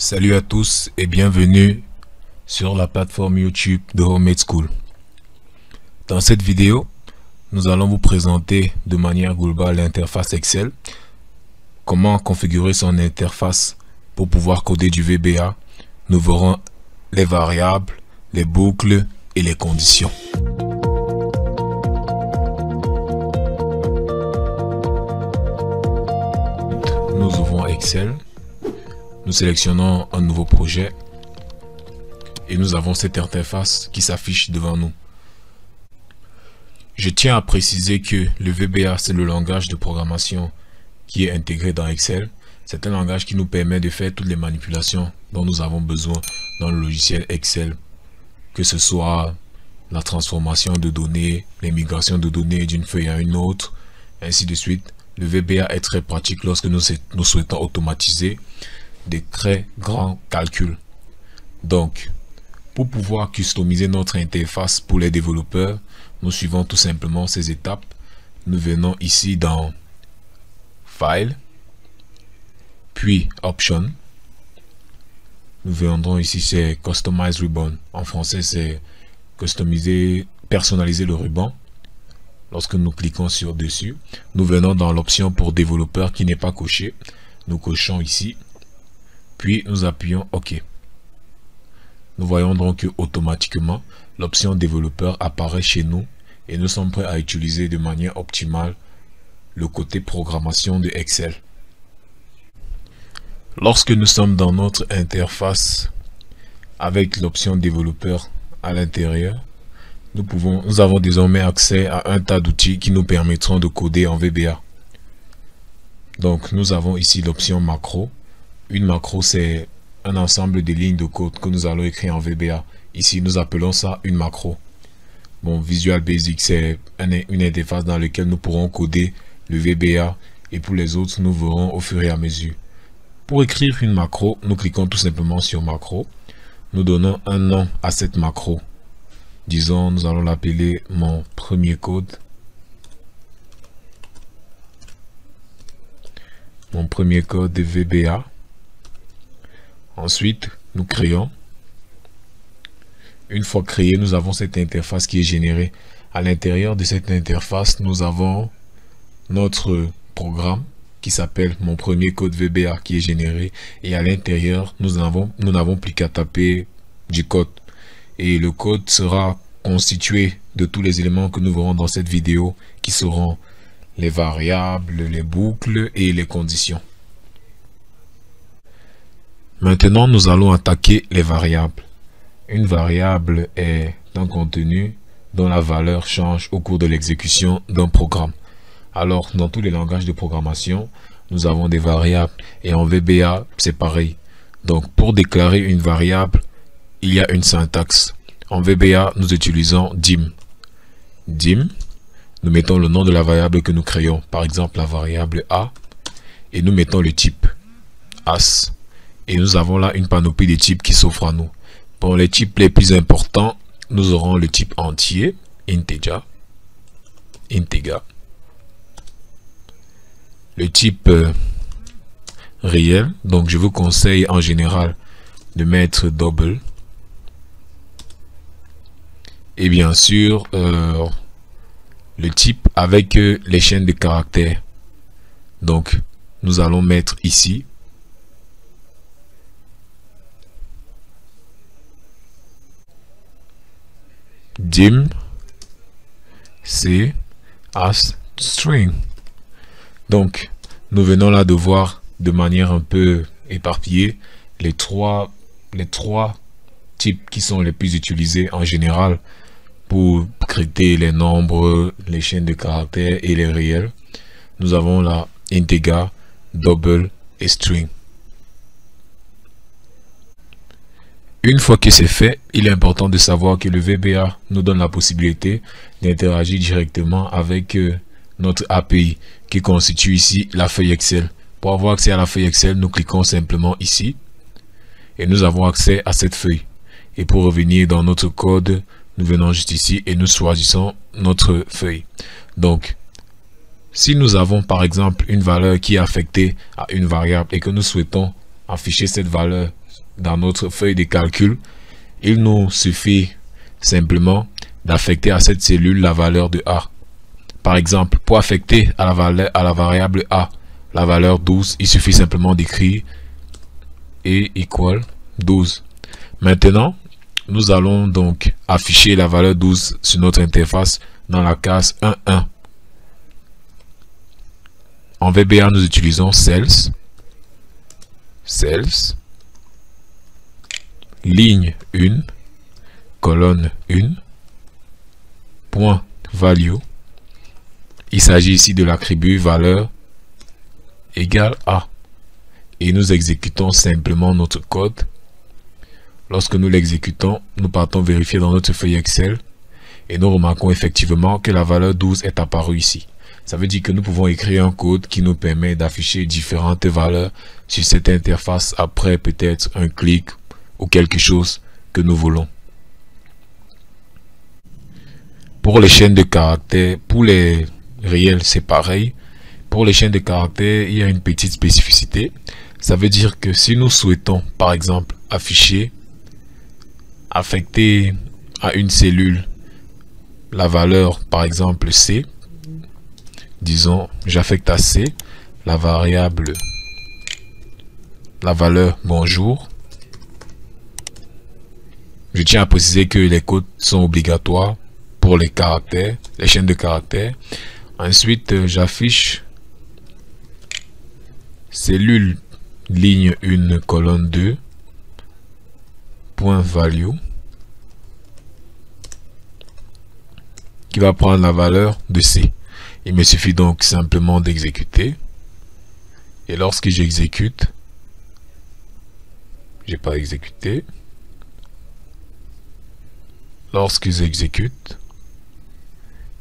Salut à tous et bienvenue sur la plateforme YouTube de Homemade School. Dans cette vidéo, nous allons vous présenter de manière globale l'interface Excel, comment configurer son interface pour pouvoir coder du VBA. Nous verrons les variables, les boucles et les conditions. Nous ouvrons Excel. Nous sélectionnons un nouveau projet et nous avons cette interface qui s'affiche devant nous. Je tiens à préciser que le VBA, c'est le langage de programmation qui est intégré dans Excel. C'est un langage qui nous permet de faire toutes les manipulations dont nous avons besoin dans le logiciel Excel, que ce soit la transformation de données, les migrations de données d'une feuille à une autre, ainsi de suite. Le VBA est très pratique lorsque nous souhaitons automatiser des très grands calculs. Donc, pour pouvoir customiser notre interface pour les développeurs, nous suivons tout simplement ces étapes. Nous venons ici dans File, puis Option. Nous viendrons ici, c'est Customize Ribbon. En français, c'est customiser, personnaliser le ruban. Lorsque nous cliquons sur dessus, nous venons dans l'option pour développeur qui n'est pas coché. Nous cochons ici. Puis nous appuyons OK. Nous voyons donc que automatiquement l'option développeur apparaît chez nous et nous sommes prêts à utiliser de manière optimale le côté programmation de Excel. Lorsque nous sommes dans notre interface avec l'option développeur à l'intérieur, nous avons désormais accès à un tas d'outils qui nous permettront de coder en VBA. Donc nous avons ici l'option macro. Une macro, c'est un ensemble de lignes de code que nous allons écrire en VBA. Ici, nous appelons ça une macro. Bon, Visual Basic, c'est une interface dans laquelle nous pourrons coder le VBA. Et pour les autres, nous verrons au fur et à mesure. Pour écrire une macro, nous cliquons tout simplement sur macro. Nous donnons un nom à cette macro. Disons, nous allons l'appeler mon premier code. Mon premier code de VBA. Ensuite, nous créons. Une fois créé, nous avons cette interface qui est générée. À l'intérieur de cette interface, nous avons notre programme qui s'appelle mon premier code VBA qui est généré. Et à l'intérieur, nous n'avons plus qu'à taper du code. Et le code sera constitué de tous les éléments que nous verrons dans cette vidéo, qui seront les variables, les boucles et les conditions. Maintenant, nous allons attaquer les variables. Une variable est un contenu dont la valeur change au cours de l'exécution d'un programme. Alors, dans tous les langages de programmation, nous avons des variables et en VBA, c'est pareil. Donc, pour déclarer une variable, il y a une syntaxe. En VBA, nous utilisons dim. Dim, nous mettons le nom de la variable que nous créons, par exemple la variable A, et nous mettons le type as. Et nous avons là une panoplie de types qui s'offre à nous. Pour les types les plus importants, nous aurons le type entier, integer. Le type réel, donc je vous conseille en général de mettre double. Et bien sûr, le type avec les chaînes de caractères. Donc, nous allons mettre ici dim c as string. Donc nous venons là de voir de manière un peu éparpillée les trois types qui sont les plus utilisés en général pour traiter les nombres, les chaînes de caractères et les réels. Nous avons là integer, double et string. Une fois que c'est fait, il est important de savoir que le VBA nous donne la possibilité d'interagir directement avec notre API qui constitue ici la feuille Excel. Pour avoir accès à la feuille Excel, nous cliquons simplement ici et nous avons accès à cette feuille. Et pour revenir dans notre code, nous venons juste ici et nous choisissons notre feuille. Donc, si nous avons par exemple une valeur qui est affectée à une variable et que nous souhaitons afficher cette valeur dans notre feuille de calcul, il nous suffit simplement d'affecter à cette cellule la valeur de A. Par exemple, pour affecter à la variable A la valeur 12, il suffit simplement d'écrire E égale 12. Maintenant, nous allons donc afficher la valeur 12 sur notre interface dans la case 1.1. En VBA, nous utilisons Cells, ligne 1, colonne 1, point value. Il s'agit ici de l'attribut valeur égale A. Et nous exécutons simplement notre code. Lorsque nous l'exécutons, nous partons vérifier dans notre feuille Excel et nous remarquons effectivement que la valeur 12 est apparue ici. Ça veut dire que nous pouvons écrire un code qui nous permet d'afficher différentes valeurs sur cette interface après peut-être un clic ou quelque chose que nous voulons. Pour les chaînes de caractères, pour les réels, c'est pareil. Pour les chaînes de caractères, il y a une petite spécificité. Ça veut dire que si nous souhaitons, par exemple, affecter à une cellule la valeur, par exemple, C, disons, j'affecte à C la valeur bonjour. Je tiens à préciser que les codes sont obligatoires pour les caractères, les chaînes de caractères. Ensuite, j'affiche cellule ligne 1 colonne 2 point value qui va prendre la valeur de C. Il me suffit donc simplement d'exécuter. Et lorsque j'exécute, j'ai pas exécuté. Lorsque j'exécute,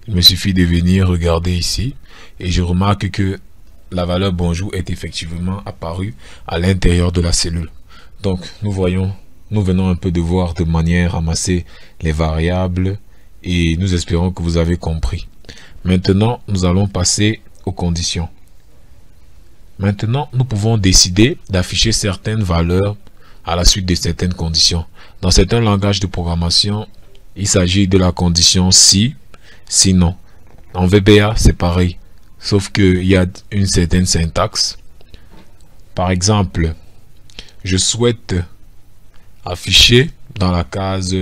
il me suffit de venir regarder ici et je remarque que la valeur bonjour est effectivement apparue à l'intérieur de la cellule. Donc nous venons un peu de voir de manière à ramasser les variables et nous espérons que vous avez compris. Maintenant, nous allons passer aux conditions. Maintenant, nous pouvons décider d'afficher certaines valeurs à la suite de certaines conditions. Dans certains langages de programmation, il s'agit de la condition si, sinon. En VBA, c'est pareil, sauf qu'il y a une certaine syntaxe. Par exemple, je souhaite afficher dans la case,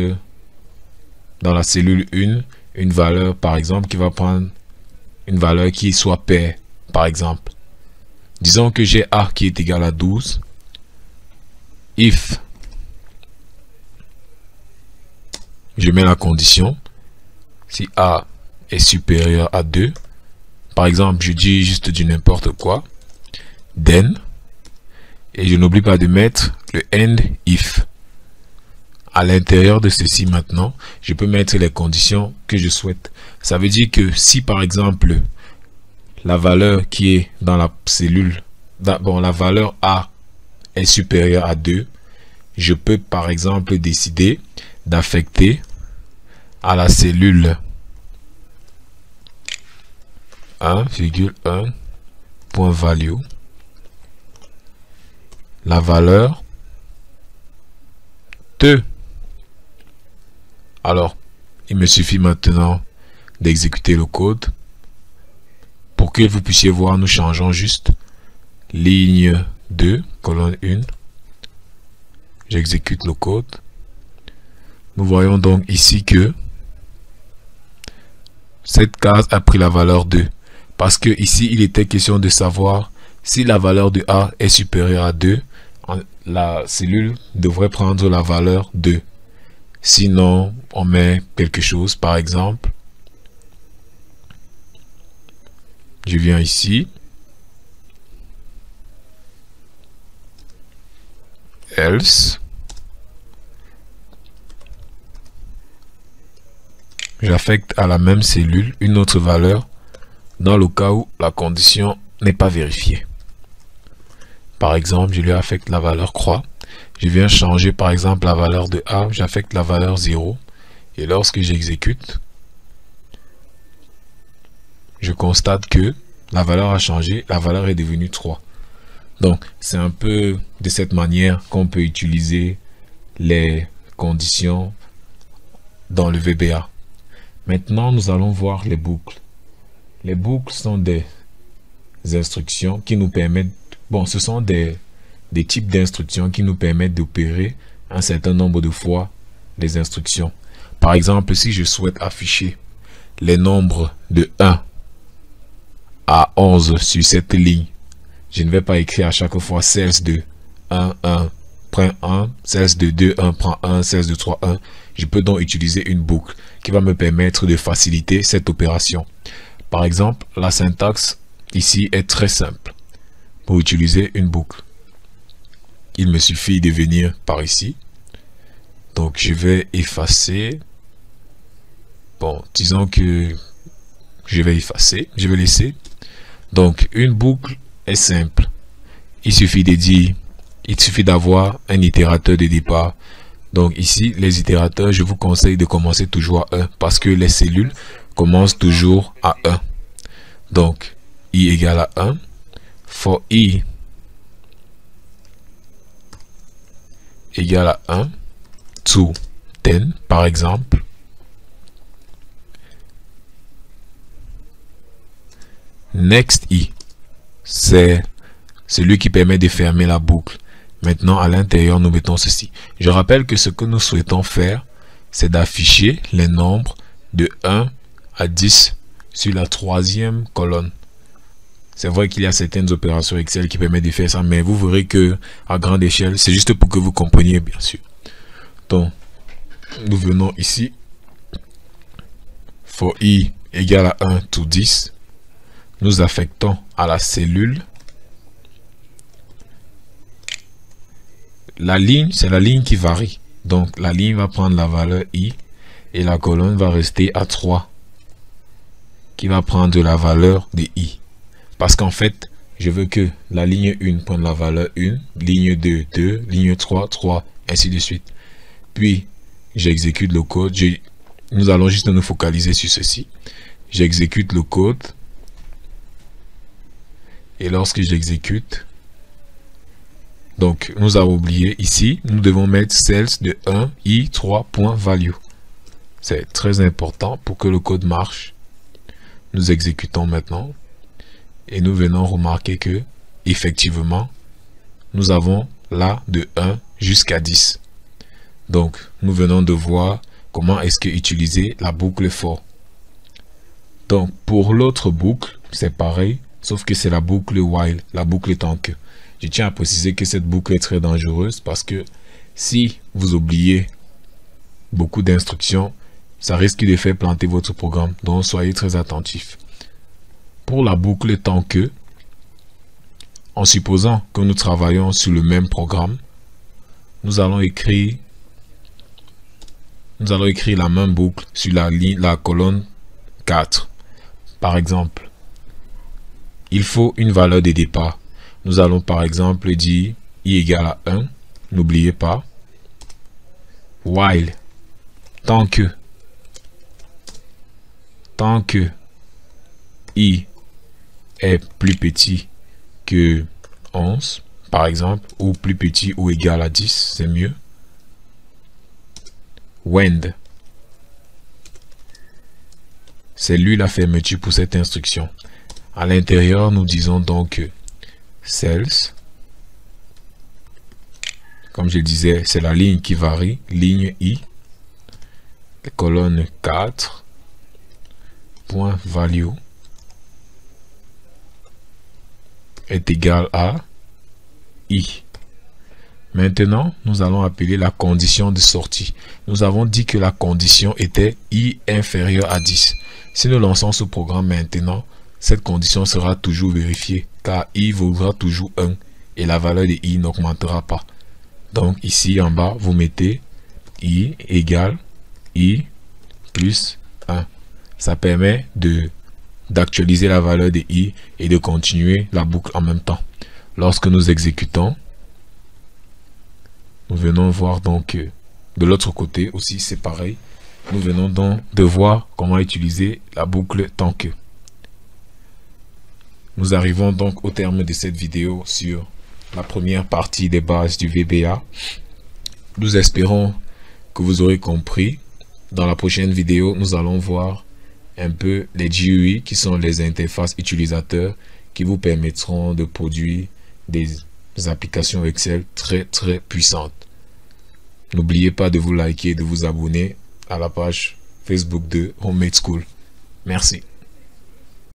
dans la cellule 1, une valeur, par exemple, qui va prendre une valeur qui soit paire, par exemple. Disons que j'ai A qui est égal à 12. If je mets la condition, si A est supérieur à 2, par exemple, je dis juste du n'importe quoi, then, et je n'oublie pas de mettre le end if. À l'intérieur de ceci maintenant, je peux mettre les conditions que je souhaite. Ça veut dire que si par exemple, la valeur qui est dans la cellule, la valeur A est supérieure à 2, je peux par exemple décider d'affecter à la cellule 1,1 point value la valeur 2. Alors, il me suffit maintenant d'exécuter le code. Pour que vous puissiez voir, nous changeons juste ligne 2, colonne 1. J'exécute le code. Nous voyons donc ici que cette case a pris la valeur 2. Parce que ici, il était question de savoir si la valeur de A est supérieure à 2, la cellule devrait prendre la valeur 2. Sinon, on met quelque chose, par exemple. Je viens ici. Else. J'affecte à la même cellule une autre valeur dans le cas où la condition n'est pas vérifiée. Par exemple, je lui affecte la valeur croix. Je viens changer par exemple la valeur de A, j'affecte la valeur 0. Et lorsque j'exécute, je constate que la valeur a changé, la valeur est devenue 3. Donc, c'est un peu de cette manière qu'on peut utiliser les conditions dans le VBA. Maintenant, nous allons voir les boucles. Les boucles sont des instructions qui nous permettent, bon, ce sont des types d'instructions qui nous permettent d'opérer un certain nombre de fois les instructions. Par exemple, si je souhaite afficher les nombres de 1 à 11 sur cette ligne, je ne vais pas écrire à chaque fois celles de 1, 1, prend 1, celles de 2, 1, prend 1, celles de 3, 1. Je peux donc utiliser une boucle qui va me permettre de faciliter cette opération. Par exemple, la syntaxe ici est très simple. Pour utiliser une boucle, il me suffit de venir par ici. Donc, je vais effacer. Bon, disons que je vais effacer, je vais laisser. Donc, une boucle est simple. Il suffit de dire, il suffit d'avoir un itérateur de départ. Donc ici, les itérateurs, je vous conseille de commencer toujours à 1 parce que les cellules commencent toujours à 1. Donc, i égale à 1. For i égale à 1 to 10, par exemple. Next i, c'est celui qui permet de fermer la boucle. Maintenant, à l'intérieur, nous mettons ceci. Je rappelle que ce que nous souhaitons faire, c'est d'afficher les nombres de 1 à 10 sur la troisième colonne. C'est vrai qu'il y a certaines opérations Excel qui permettent de faire ça, mais vous verrez que à grande échelle, c'est juste pour que vous compreniez, bien sûr. Donc, nous venons ici. For i égale à 1 to 10. Nous affectons à la cellule. La ligne, c'est la ligne qui varie. Donc, la ligne va prendre la valeur i et la colonne va rester à 3 qui va prendre la valeur de i. Parce qu'en fait, je veux que la ligne 1 prenne la valeur 1, ligne 2, 2, ligne 3, 3, ainsi de suite. Puis, j'exécute le code. Nous allons juste nous focaliser sur ceci. J'exécute le code. Et lorsque j'exécute, donc nous avons oublié ici, nous devons mettre celles de 1, i, 3.value. C'est très important pour que le code marche. Nous exécutons maintenant. Et nous venons remarquer que, effectivement, nous avons là de 1 jusqu'à 10. Donc, nous venons de voir comment est-ce que utiliser la boucle for. Donc, pour l'autre boucle, c'est pareil, sauf que c'est la boucle while, la boucle tant que. Je tiens à préciser que cette boucle est très dangereuse parce que si vous oubliez beaucoup d'instructions, ça risque de faire planter votre programme. Donc, soyez très attentifs. Pour la boucle tant que, en supposant que nous travaillons sur le même programme, nous allons écrire la même boucle sur la colonne 4. Par exemple, il faut une valeur de départ. Nous allons par exemple dire i égale à 1. N'oubliez pas. While, tant que i est plus petit que 11, par exemple, ou plus petit ou égal à 10, c'est mieux. When, c'est lui la fermeture pour cette instruction. À l'intérieur, nous disons donc cells, comme je le disais, c'est la ligne qui varie, ligne i, colonne 4, point value est égal à i. Maintenant, nous allons appeler la condition de sortie. Nous avons dit que la condition était i inférieur à 10. Si nous lançons ce programme maintenant, cette condition sera toujours vérifiée car i vaudra toujours 1 et la valeur de i n'augmentera pas. Donc ici en bas, vous mettez i égale i plus 1. Ça permet d'actualiser la valeur de i et de continuer la boucle en même temps. Lorsque nous exécutons, nous venons voir donc de l'autre côté aussi c'est pareil. Nous venons donc de voir comment utiliser la boucle tant que. Nous arrivons donc au terme de cette vidéo sur la première partie des bases du VBA. Nous espérons que vous aurez compris. Dans la prochaine vidéo, nous allons voir un peu les GUI qui sont les interfaces utilisateurs qui vous permettront de produire des applications Excel très puissantes. N'oubliez pas de vous liker et de vous abonner à la page Facebook de Homemade School. Merci.